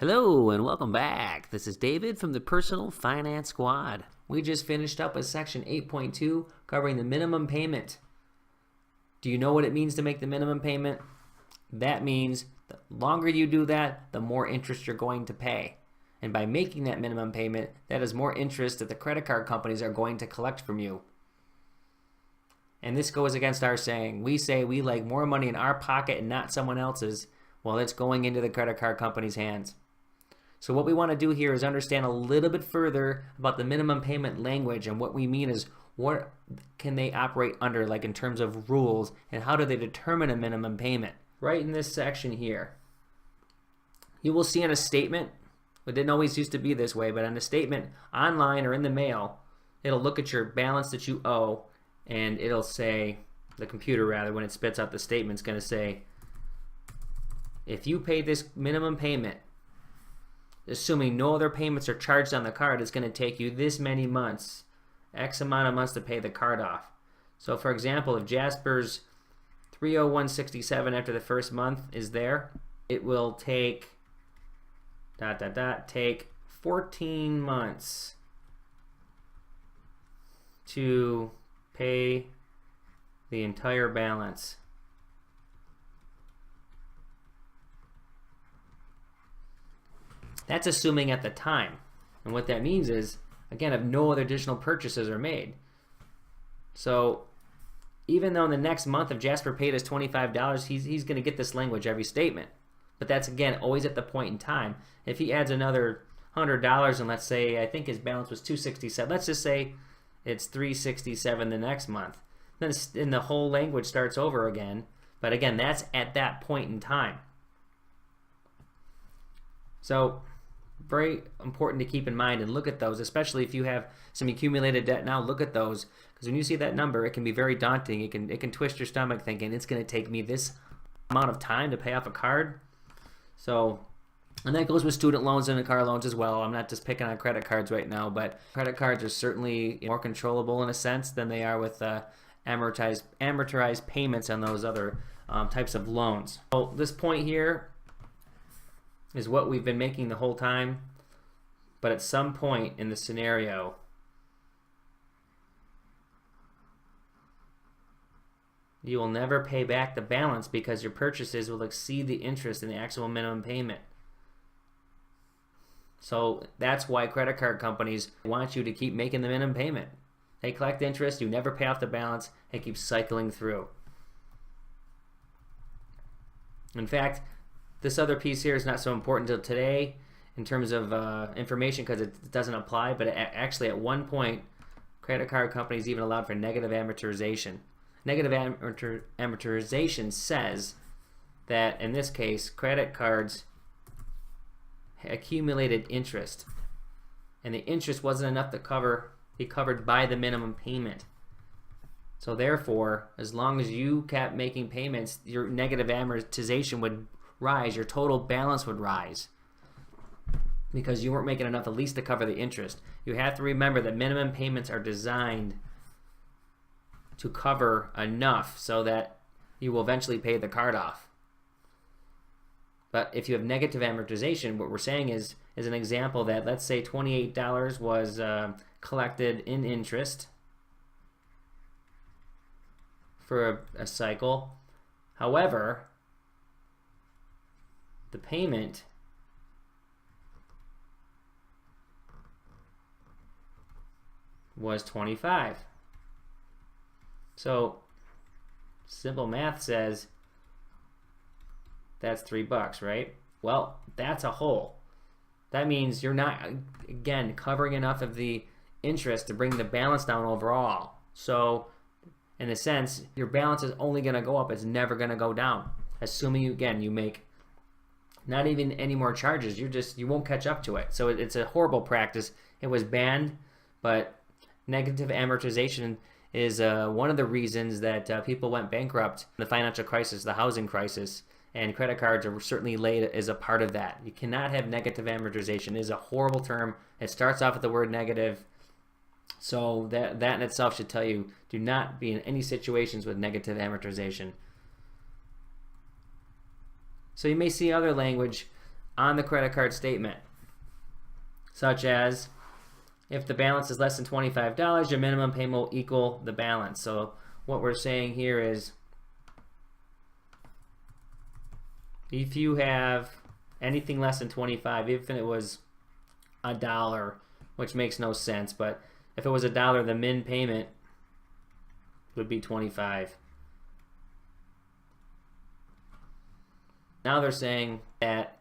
Hello and welcome back. This is David from the Personal Finance Squad. We just finished up with section 8.2 covering the minimum payment. Do you know what it means to make the minimum payment? That means the longer you do that, the more interest you're going to pay. And by making that minimum payment, that is more interest that the credit card companies are going to collect from you. And this goes against our saying. We say we like more money in our pocket and not someone else's, while it's going into the credit card company's hands. So what we want to do here is understand a little bit further about the minimum payment language, and what we mean is what can they operate under, like in terms of rules, and how do they determine a minimum payment. Right in this section here, you will see in a statement, it didn't always used to be this way, but in a statement online or in the mail, it'll look at your balance that you owe, and it'll say, the computer rather, when it spits out the statement, is going to say, if you pay this minimum payment, assuming no other payments are charged on the card, it's going to take you this many months, X amount of months to pay the card off. So for example, if Jasper's 301.67 after the first month is there, it will take take 14 months to pay the entire balance. That's assuming at the time. And what that means is, again, if no other additional purchases are made. So even though in the next month, if Jasper paid us $25, he's going to get this language every statement. But that's, again, always at the point in time. If he adds another $100, and let's say, I think his balance was $267. Let's just say it's $367 the next month. Then the whole language starts over again. But again, that's at that point in time. So very important to keep in mind and look at those, especially if you have some accumulated debt now. Look at those, because when you see that number, it can be very daunting. It can twist your stomach thinking it's going to take me this amount of time to pay off a card. So, and that goes with student loans and car loans as well. I'm not just picking on credit cards right now, but credit cards are certainly more controllable in a sense than they are with amortized payments on those other types of loans. So this point here is what we've been making the whole time, but at some point in the scenario, you will never pay back the balance because your purchases will exceed the interest in the actual minimum payment. So that's why credit card companies want you to keep making the minimum payment. They collect interest, you never pay off the balance, it keeps cycling through. In fact, this other piece here is not so important until today in terms of information, because it doesn't apply, but actually at one point, credit card companies even allowed for negative amortization. Negative amortization says that, in this case, credit cards accumulated interest, and the interest wasn't enough to be covered by the minimum payment. So therefore, as long as you kept making payments, your negative amortization would rise, your total balance would rise, because you weren't making enough at least to cover the interest. You have to remember that minimum payments are designed to cover enough so that you will eventually pay the card off. But if you have negative amortization, what we're saying is an example that, let's say $28 was collected in interest for a cycle. However, the payment was $25. So simple math says that's $3, right? Well, that's a hole. That means you're not, again, covering enough of the interest to bring the balance down overall. So in a sense, your balance is only going to go up. It's never going to go down. Assuming, you make not even any more charges. You won't catch up to it. So it's a horrible practice. It was banned, but negative amortization is one of the reasons that people went bankrupt in the financial crisis, the housing crisis, and credit cards are certainly laid as a part of that. You cannot have negative amortization. It is a horrible term. It starts off with the word negative. So that in itself should tell you, do not be in any situations with negative amortization. So you may see other language on the credit card statement, such as if the balance is less than $25, your minimum payment will equal the balance. So what we're saying here is if you have anything less than 25, even if it was $1, which makes no sense, but if it was $1, the min payment would be 25. Now they're saying that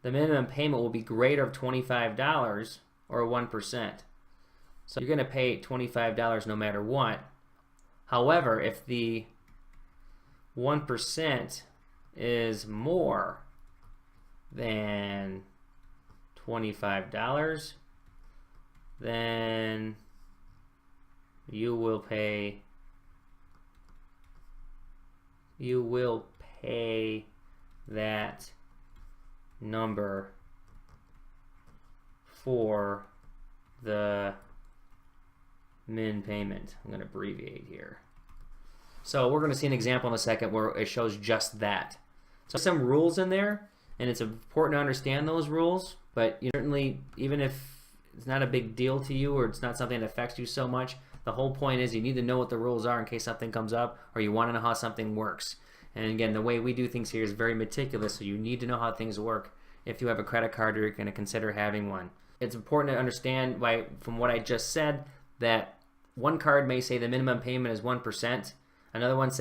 the minimum payment will be greater of $25 or 1%. So you're going to pay $25 no matter what. However, if the 1% is more than $25, then you will pay that number for the min payment. I'm going to abbreviate here. So we're going to see an example in a second where it shows just that. So some rules in there, and it's important to understand those rules, but you certainly, even if it's not a big deal to you or it's not something that affects you so much, the whole point is you need to know what the rules are in case something comes up or you want to know how something works. And again, the way we do things here is very meticulous, so you need to know how things work if you have a credit card or you're going to consider having one. It's important to understand from what I just said that one card may say the minimum payment is 1%. Another one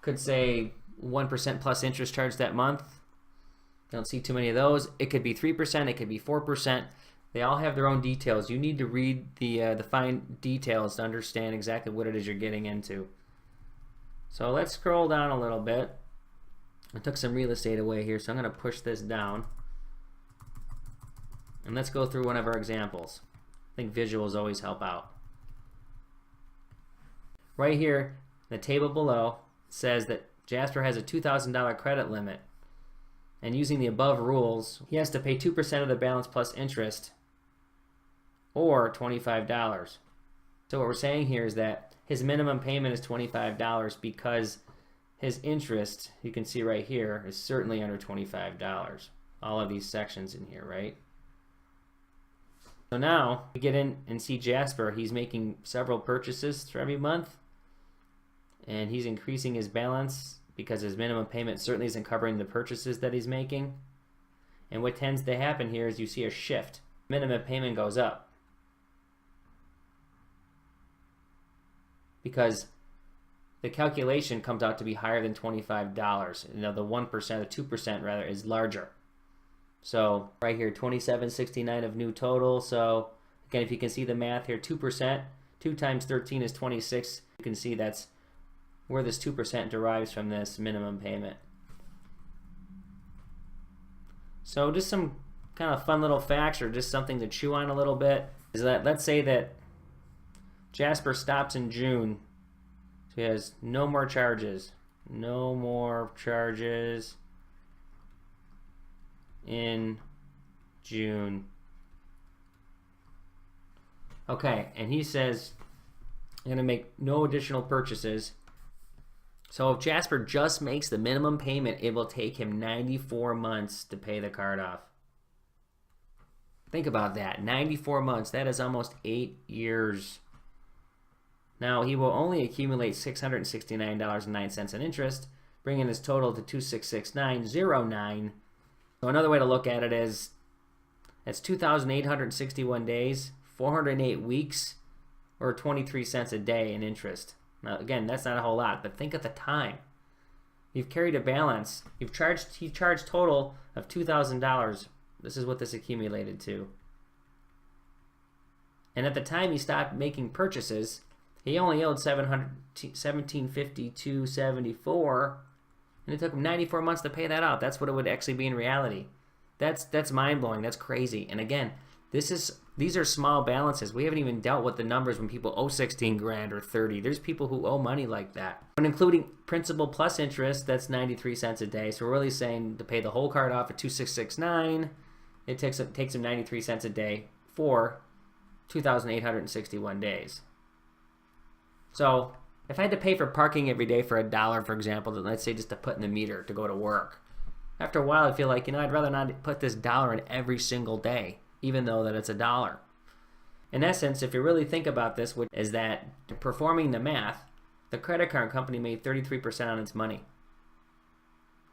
could say 1% plus interest charged that month. Don't see too many of those. It could be 3%, it could be 4%. They all have their own details. You need to read the fine details to understand exactly what it is you're getting into. So let's scroll down a little bit. I took some real estate away here, so I'm going to push this down. And let's go through one of our examples. I think visuals always help out. Right here, the table below says that Jasper has a $2,000 credit limit. And using the above rules, he has to pay 2% of the balance plus interest, or $25. So what we're saying here is that his minimum payment is $25 because his interest, you can see right here, is certainly under $25. All of these sections in here, right? So now we get in and see Jasper. He's making several purchases through every month, and he's increasing his balance because his minimum payment certainly isn't covering the purchases that he's making. And what tends to happen here is you see a shift. Minimum payment goes up because the calculation comes out to be higher than $25. You know, the 1%, the 2% rather, is larger. So right here, $27.69 of new total. So again, if you can see the math here, 2%, 2 times 13 is 26. You can see that's where this 2% derives from this minimum payment. So just some kind of fun little facts or just something to chew on a little bit is that let's say that Jasper stops in June. So he has no more charges. No more charges in June. Okay, and he says I'm going to make no additional purchases. So if Jasper just makes the minimum payment, it will take him 94 months to pay the card off. Think about that, 94 months. That is almost 8 years. Now, he will only accumulate $669.09 in interest, bringing his total to $2,669.09. So another way to look at it is it's 2,861 days, 408 weeks, or 23 cents a day in interest. Now, again, that's not a whole lot, but think of the time. You've carried a balance. He charged total of $2,000. This is what this accumulated to. And at the time he stopped making purchases, he only owed $1,752.74, and it took him 94 months to pay that out. That's what it would actually be in reality. That's mind-blowing. That's crazy. And again, these are small balances. We haven't even dealt with the numbers when people owe 16 grand or 30. There's people who owe money like that. When including principal plus interest, that's 93 cents a day. So we're really saying to pay the whole card off at $2,669, it takes him 93 cents a day for 2,861 days. So if I had to pay for parking every day for $1, for example, then let's say just to put in the meter to go to work, After a while, I feel like, I'd rather not put this dollar in every single day, even though that it's a dollar. In essence, if you really think about this, which is that performing the math, the credit card company made 33% on its money.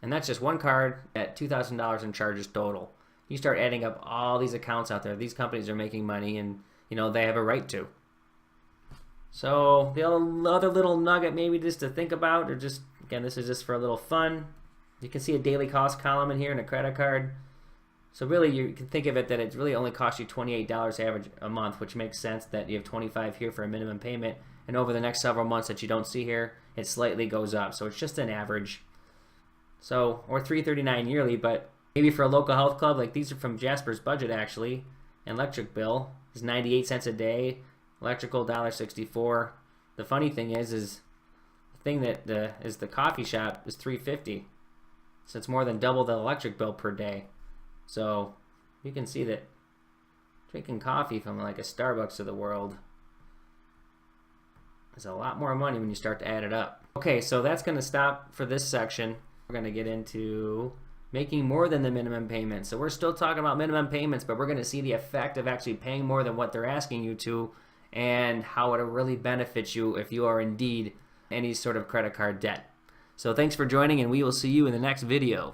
And that's just one card at $2,000 in charges total. You start adding up all these accounts out there. These companies are making money, and they have a right to. So the other little nugget maybe just to think about, or just, again, this is just for a little fun. You can see a daily cost column in here in a credit card. So really you can think of it that it really only costs you $28 average a month, which makes sense that you have $25 here for a minimum payment. And over the next several months that you don't see here, it slightly goes up. So it's just an average. So, or $339 yearly, but maybe for a local health club, like these are from Jasper's budget actually. An electric bill is 98 cents a day. Electrical $1.64. The funny thing is the thing that is the coffee shop is $3.50. So it's more than double the electric bill per day. So you can see that drinking coffee from like a Starbucks of the world is a lot more money when you start to add it up. Okay, so that's going to stop for this section. We're going to get into making more than the minimum payment. So we're still talking about minimum payments, but we're going to see the effect of actually paying more than what they're asking you to, and how it'll really benefit you if you are indeed any sort of credit card debt. So thanks for joining, and we will see you in the next video.